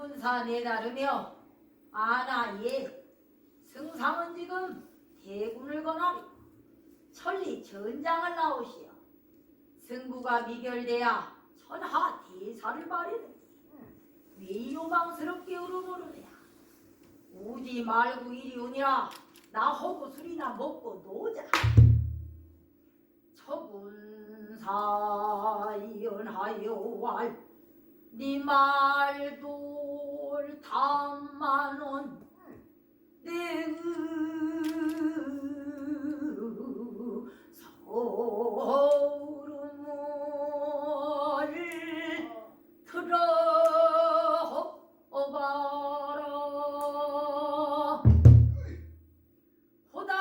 군사에 따르며 아나이의 승상은 지금 대군을 권하리 천리 전장을 나오시어 승부가 미결돼야 천하 대사를 발휘는 왜 요망스럽게 우르르느냐. 오지 말고 이리 오니라. 나하고 술이나 먹고 노자. 처군사연하여 할 네 말도 담만원 내 서름을 들어봐라. 호당상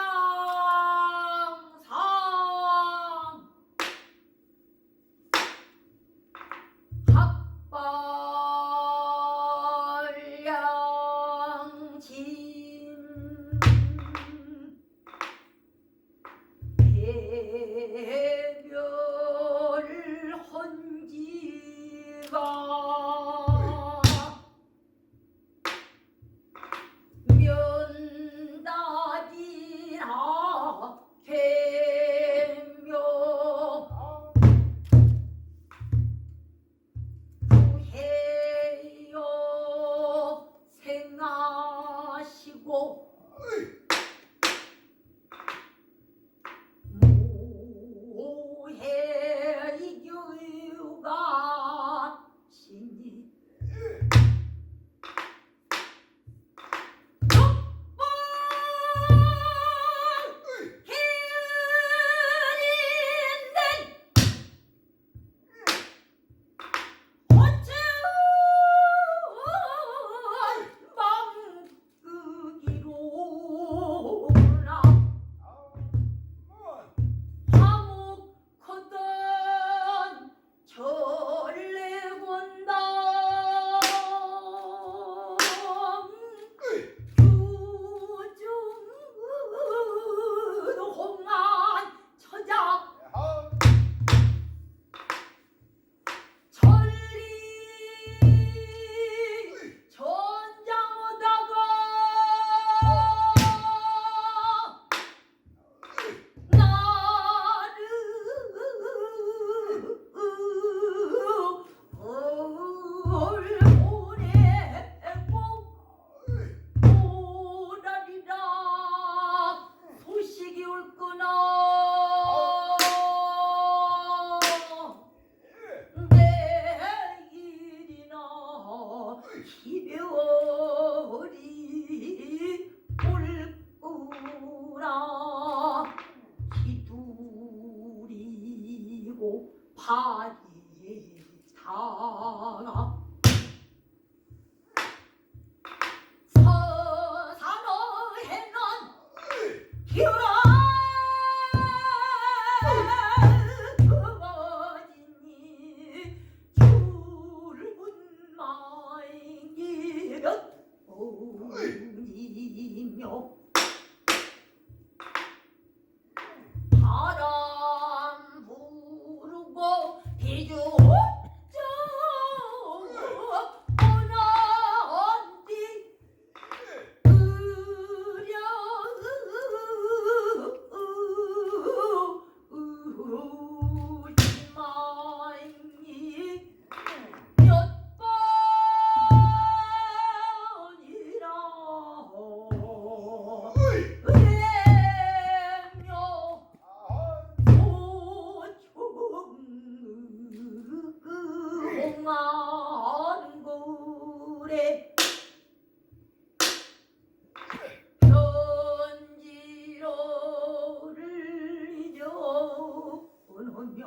학발양친 배별 헌지가 면다지나 되며 구해요 생하시고 모해 이교가 신지 기별이 옳구나. 기두리고 발이 다가 서산어해는 기울어 그거지니 줄군 마이기면 오니며 바람 부르고 비주 홍안굴에 편지로를 잊어보며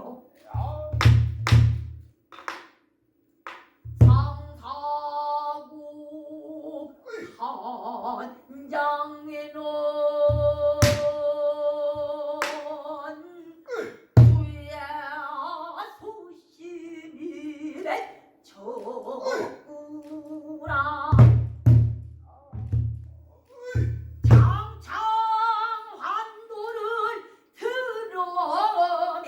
상사고 한장에 놓은 주야 소심이래 적구나. 장창 환도를 드러내고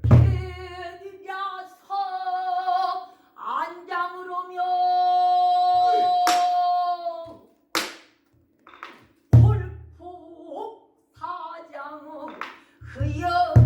개들야서 안장으로며 골폭 사장의 흐여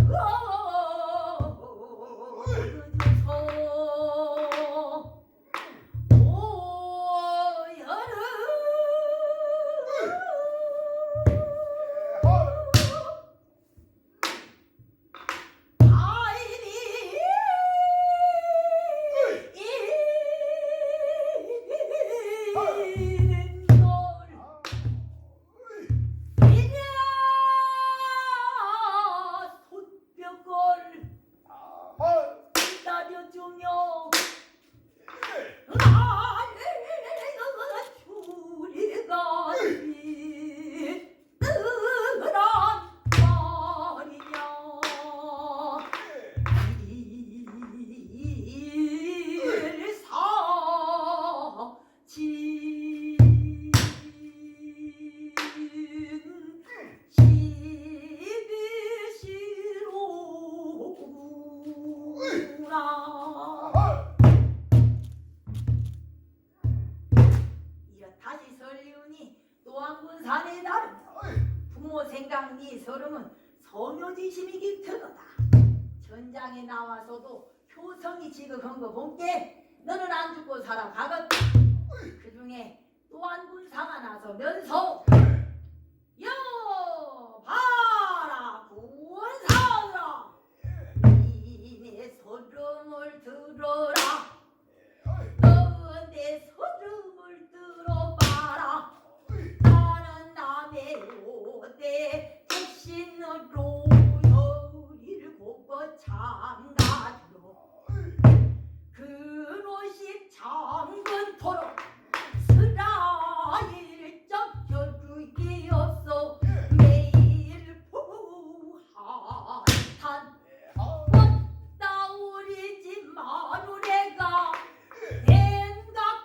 다시 설리우니 노안군산에 나름 부모 생각 니 서름은 소묘지심이기 드러다. 전장에 나와서도 효성이 지극한 거 본게 너는 안 죽고 살아가거든. 그 중에 노안군사가 나서면서 여 봐라 군사들아 이내 소름을 들어라. 너 내 소름을 들어봐라. 나는 남의 오대 백신으로 열일 곱고 참가주로 근오십 장근토록 스라일적 혈육이 없어 매일 부한탄 왔다 우리 집 마누래가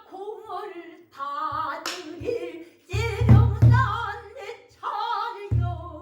콩을 다 드릴 재령산 내 차려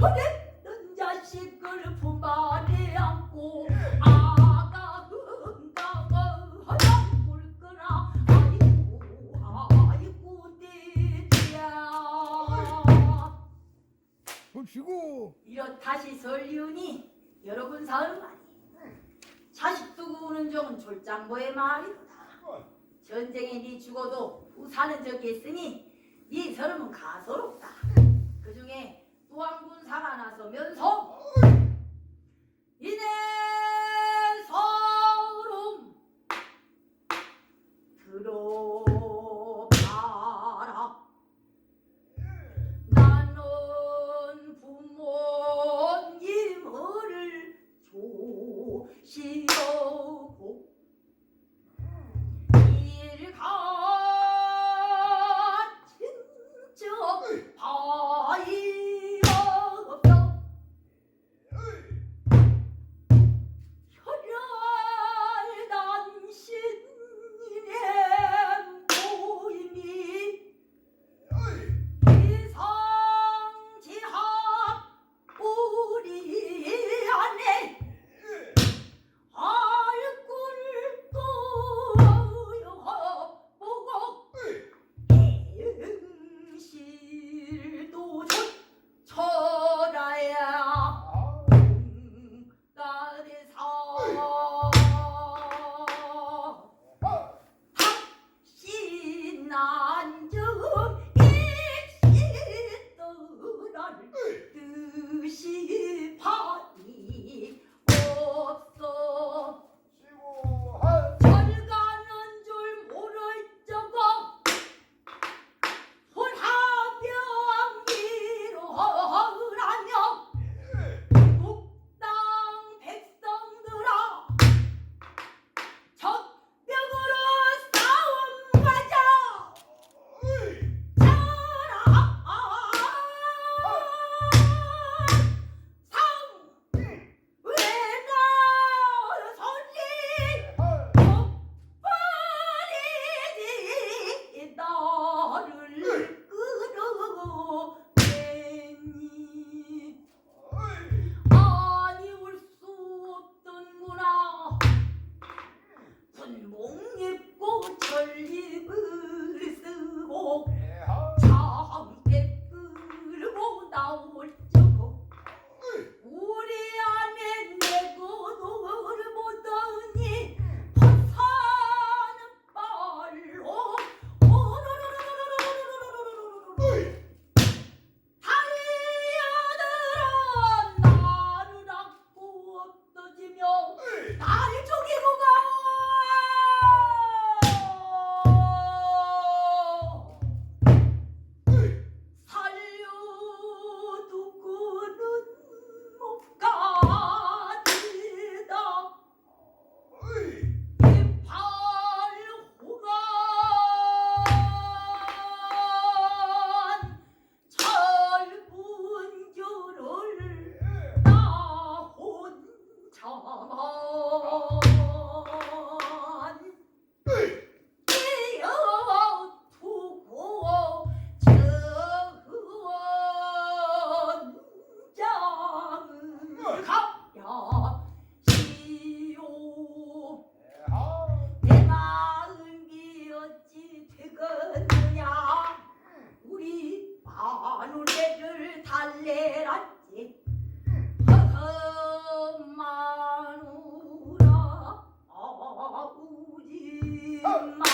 그랬던 자식을 품 안에 안고 아가 흥가가 하얀 꿀거라 아이고 대지야. 봅시고. 이렇다시 설리우니 여러분 사흘만이 자식 두고 우는 종은 졸장보의 말이로다. 전쟁에 네 죽어도 후사는 적이 있으니 네 서름은 가소롭다. 그중에 또한군 살아나서 면성 이내 서름 들어봐라. 나는 부모님을 조시하고 일같은 적 바이 없어. 혈혈 단신의 모임이 이상지합 우리 안에 알꿀도 보고 행실도 좋쳐라야 나를 다시 난적 일시떠라를 뜻이 판이 없어. 절가는 줄 모를 적어 혼합병기로 하라며 북당 백성들아 적벽으로 싸움 가자. 전립을 쓰고 참깨 끌고 나올 적고 우리 안에 내고를 보더니 화사는 발로 달려들어 나를 안고 엎어지며 나를 죽이고 가. 살려두고는 못 가지다. 이팔호간 철분교를 나 혼자만 두고 전장을 가야 시오. 내 마음이 어찌 되겠느냐. 우리 마누래를 달래란지 마누라 아우지 마.